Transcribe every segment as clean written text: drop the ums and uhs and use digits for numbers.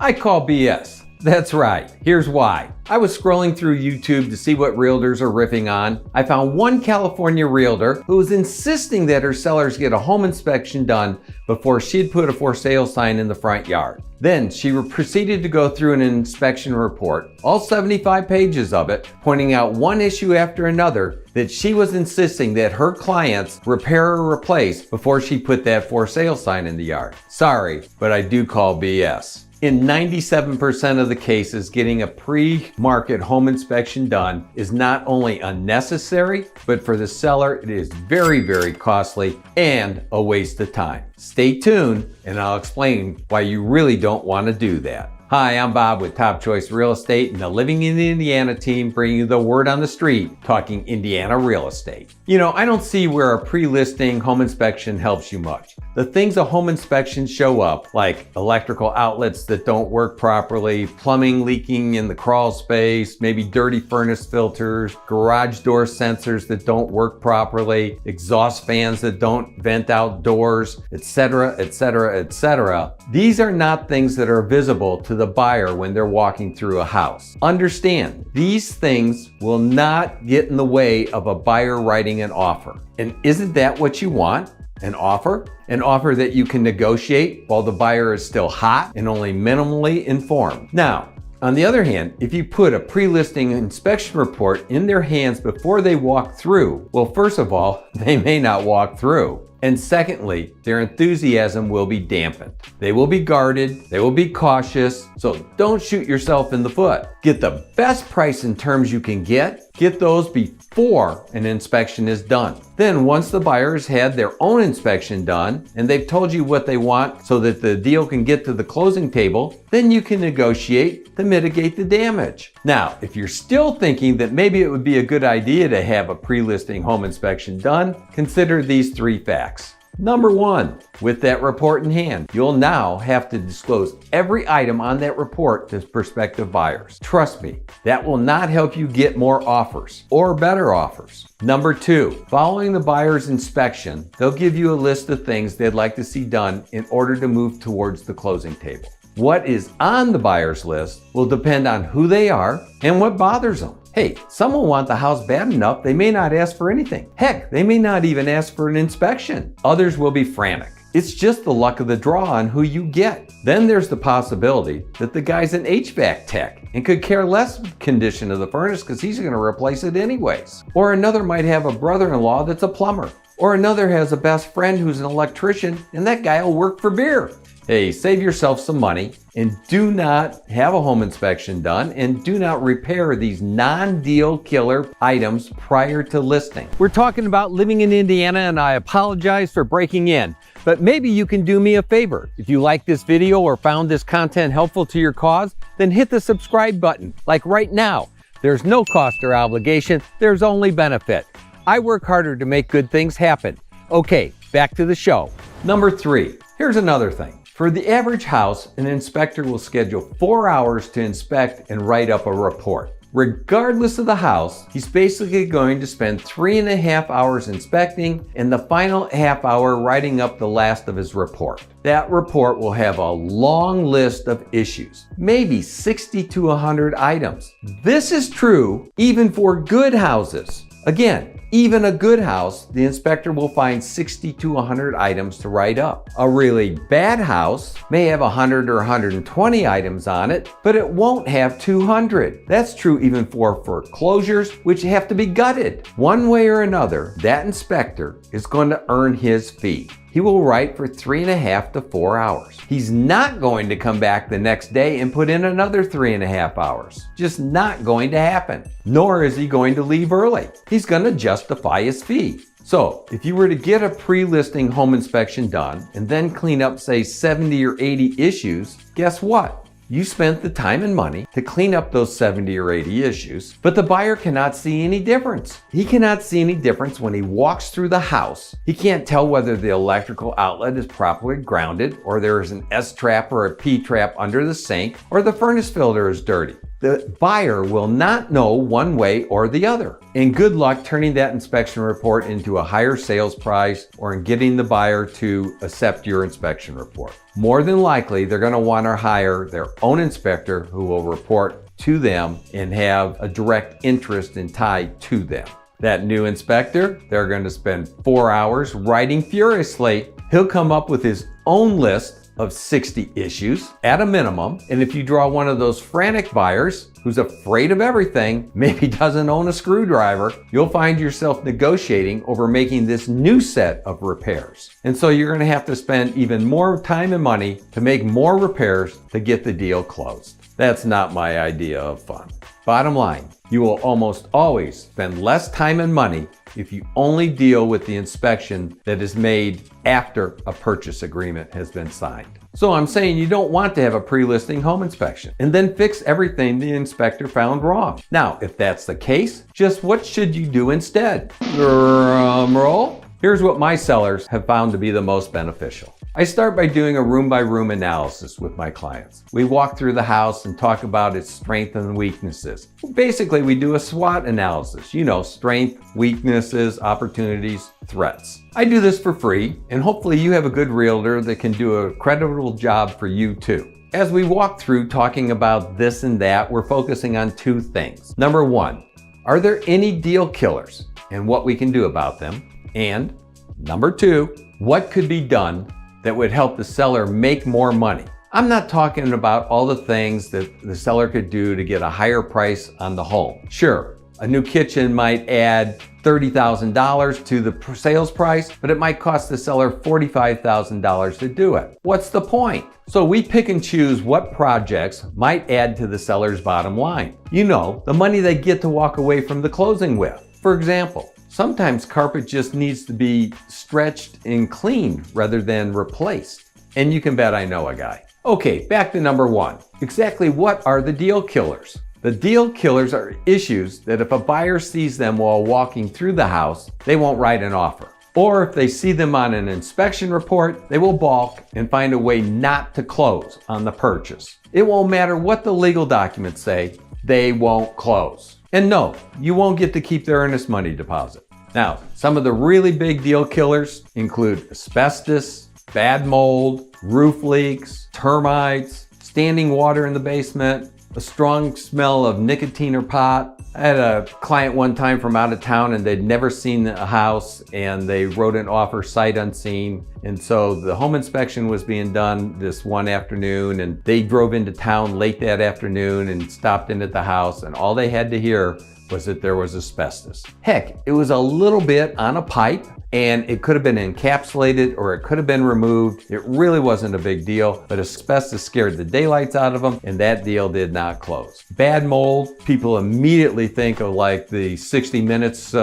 I call BS. That's right. Here's why. I was scrolling through YouTube to see what realtors are riffing on. I found one California realtor who was insisting that her sellers get a home inspection done before she'd put a for sale sign in the front yard. Then she proceeded to go through an inspection report, all 75 pages of it, pointing out one issue after another that she was insisting that her clients repair or replace before she put that for sale sign in the yard. Sorry, but I do call BS. In 97% of the cases, getting a pre-market home inspection done is not only unnecessary, but for the seller, it is very, very costly and a waste of time. Stay tuned and I'll explain why you really don't want to do that. Hi, I'm Bob with Top Choice Real Estate and the Living in Indiana team, bringing you the word on the street, talking Indiana real estate. You know, I don't see where a pre-listing home inspection helps you much. The things a home inspection show up, like electrical outlets that don't work properly, plumbing leaking in the crawl space, maybe dirty furnace filters, garage door sensors that don't work properly, exhaust fans that don't vent outdoors, etc., etc., etc. These are not things that are visible to the buyer when they're walking through a house. Understand, these things will not get in the way of a buyer writing an offer. And isn't that what you want? An offer? An offer that you can negotiate while the buyer is still hot and only minimally informed. Now, on the other hand, if you put a pre-listing inspection report in their hands before they walk through, well, first of all, they may not walk through. And secondly, their enthusiasm will be dampened. They will be guarded, they will be cautious, so don't shoot yourself in the foot. Get the best price and terms you can get those before an inspection is done. Then once the buyer has had their own inspection done and they've told you what they want so that the deal can get to the closing table, then you can negotiate to mitigate the damage. Now, if you're still thinking that maybe it would be a good idea to have a pre-listing home inspection done, consider these 3 facts. Number 1, with that report in hand, you'll now have to disclose every item on that report to prospective buyers. Trust me, that will not help you get more offers or better offers. Number 2, following the buyer's inspection, they'll give you a list of things they'd like to see done in order to move towards the closing table. What is on the buyer's list will depend on who they are and what bothers them. Hey, some will want the house bad enough they may not ask for anything. Heck, they may not even ask for an inspection. Others will be frantic. It's just the luck of the draw on who you get. Then there's the possibility that the guy's an HVAC tech and could care less condition of the furnace because he's going to replace it anyways. Or another might have a brother-in-law that's a plumber. Or another has a best friend who's an electrician and that guy will work for beer. Hey, save yourself some money and do not have a home inspection done and do not repair these non-deal killer items prior to listing. We're talking about living in Indiana and I apologize for breaking in, but maybe you can do me a favor. If you like this video or found this content helpful to your cause, then hit the subscribe button, like right now. There's no cost or obligation, there's only benefit. I work harder to make good things happen. Okay, back to the show. Number 3, here's another thing. For the average house, an inspector will schedule 4 hours to inspect and write up a report. Regardless of the house, he's basically going to spend 3.5 hours inspecting and the final half hour writing up the last of his report. That report will have a long list of issues, maybe 60 to 100 items. This is true even for good houses. Again, even a good house, the inspector will find 60 to 100 items to write up. A really bad house may have 100 or 120 items on it, but it won't have 200. That's true even for foreclosures, which have to be gutted. One way or another, that inspector is going to earn his fee. He will write for 3.5 to 4 hours. He's not going to come back the next day and put in another 3.5 hours. Just not going to happen. Nor is he going to leave early. He's going to justify his fee. So if you were to get a pre-listing home inspection done and then clean up, say, 70 or 80 issues, guess what? You spent the time and money to clean up those 70 or 80 issues, but the buyer cannot see any difference. He cannot see any difference when he walks through the house. He can't tell whether the electrical outlet is properly grounded, or there is an S-trap or a P-trap under the sink, or the furnace filter is dirty. the buyer will not know one way or the other. And good luck turning that inspection report into a higher sales price or in getting the buyer to accept your inspection report. More than likely, they're going to want to hire their own inspector who will report to them and have a direct interest and tie to them. That new inspector, they're going to spend 4 hours writing furiously. He'll come up with his own list of 60 issues at a minimum. And if you draw one of those frantic buyers who's afraid of everything, maybe doesn't own a screwdriver, you'll find yourself negotiating over making this new set of repairs. And so you're going to have to spend even more time and money to make more repairs to get the deal closed. That's not my idea of fun. Bottom line, you will almost always spend less time and money if you only deal with the inspection that is made after a purchase agreement has been signed. So I'm saying you don't want to have a pre-listing home inspection and then fix everything the inspector found wrong. Now, if that's the case, just what should you do instead? Drum roll. Here's what my sellers have found to be the most beneficial. I start by doing a room-by-room analysis with my clients. We walk through the house and talk about its strengths and weaknesses. Basically, we do a SWOT analysis. You know, strength, weaknesses, opportunities, threats. I do this for free, and hopefully you have a good realtor that can do a creditable job for you too. As we walk through talking about this and that, we're focusing on two things. Number one, are there any deal killers and what we can do about them? And number two, what could be done that would help the seller make more money? I'm not talking about all the things that the seller could do to get a higher price on the home. Sure, a new kitchen might add $30,000 to the sales price, but it might cost the seller $45,000 to do it. What's the point? So we pick and choose what projects might add to the seller's bottom line. You know, the money they get to walk away from the closing with. For example, sometimes carpet just needs to be stretched and cleaned rather than replaced. And you can bet I know a guy. Okay, back to number one. Exactly what are the deal killers? The deal killers are issues that if a buyer sees them while walking through the house, they won't write an offer. Or if they see them on an inspection report, they will balk and find a way not to close on the purchase. It won't matter what the legal documents say, they won't close. And no, you won't get to keep their earnest money deposit. Now, some of the really big deal killers include asbestos, bad mold, roof leaks, termites, standing water in the basement, a strong smell of nicotine or pot. I had a client one time from out of town and they'd never seen a house and they wrote an offer sight unseen. And so the home inspection was being done this one afternoon and they drove into town late that afternoon and stopped in at the house and all they had to hear was that there was asbestos. Heck, it was a little bit on a pipe and it could have been encapsulated or it could have been removed. It really wasn't a big deal, but asbestos scared the daylights out of them and that deal did not close. Bad mold, people immediately think of like the 60 Minutes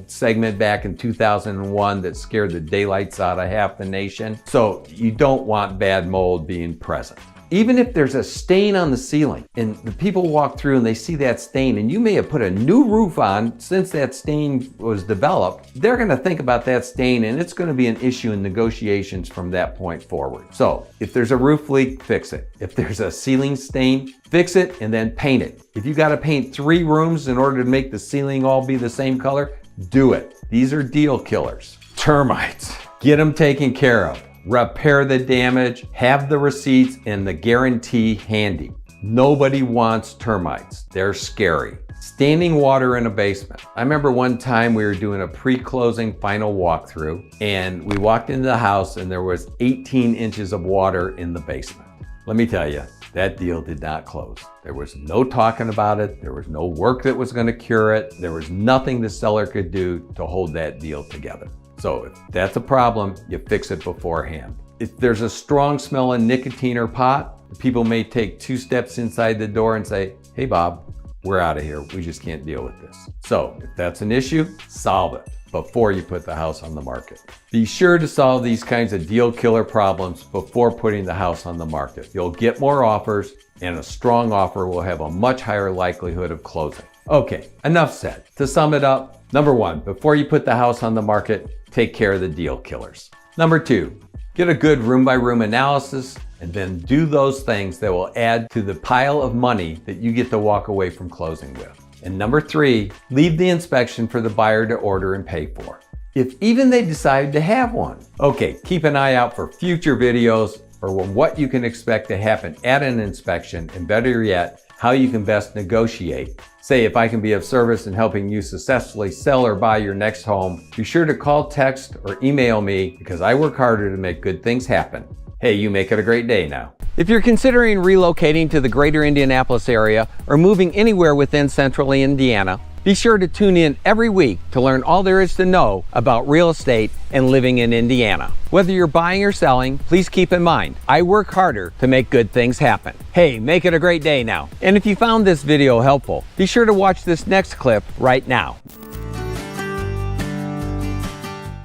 segment back in 2001 that scared the daylights out of half the nation. So you don't want bad mold being present. Even if there's a stain on the ceiling and the people walk through and they see that stain and you may have put a new roof on since that stain was developed, they're gonna think about that stain and it's gonna be an issue in negotiations from that point forward. So if there's a roof leak, fix it. If there's a ceiling stain, fix it and then paint it. If you gotta paint 3 rooms in order to make the ceiling all be the same color, do it. These are deal killers. Termites, get them taken care of. Repair the damage, have the receipts and the guarantee handy. Nobody wants termites. They're scary. Standing water in a basement. I remember one time we were doing a pre-closing final walkthrough and we walked into the house and there was 18 inches of water in the basement. Let me tell you, that deal did not close. There was no talking about it. There was no work that was going to cure it. There was nothing the seller could do to hold that deal together. So if that's a problem, you fix it beforehand. If there's a strong smell of nicotine or pot, people may take 2 steps inside the door and say, hey Bob, we're out of here. We just can't deal with this. So if that's an issue, solve it before you put the house on the market. Be sure to solve these kinds of deal killer problems before putting the house on the market. You'll get more offers and a strong offer will have a much higher likelihood of closing. Okay, enough said. To sum it up, number 1, before you put the house on the market, take care of the deal killers. Number 2, Get a good room-by-room analysis, and then do those things that will add to the pile of money that you get to walk away from closing with. And number 3, leave the inspection for the buyer to order and pay for, if even they decide to have one. Okay, keep an eye out for future videos or what you can expect to happen at an inspection, and better yet, how you can best negotiate. Say, if I can be of service in helping you successfully sell or buy your next home, be sure to call, text, or email me, because I work harder to make good things happen. Hey, you make it a great day now. If you're considering relocating to the greater Indianapolis area or moving anywhere within central Indiana, be sure to tune in every week to learn all there is to know about real estate and living in Indiana. Whether you're buying or selling, please keep in mind, I work harder to make good things happen. Hey, make it a great day now. And if you found this video helpful, be sure to watch this next clip right now.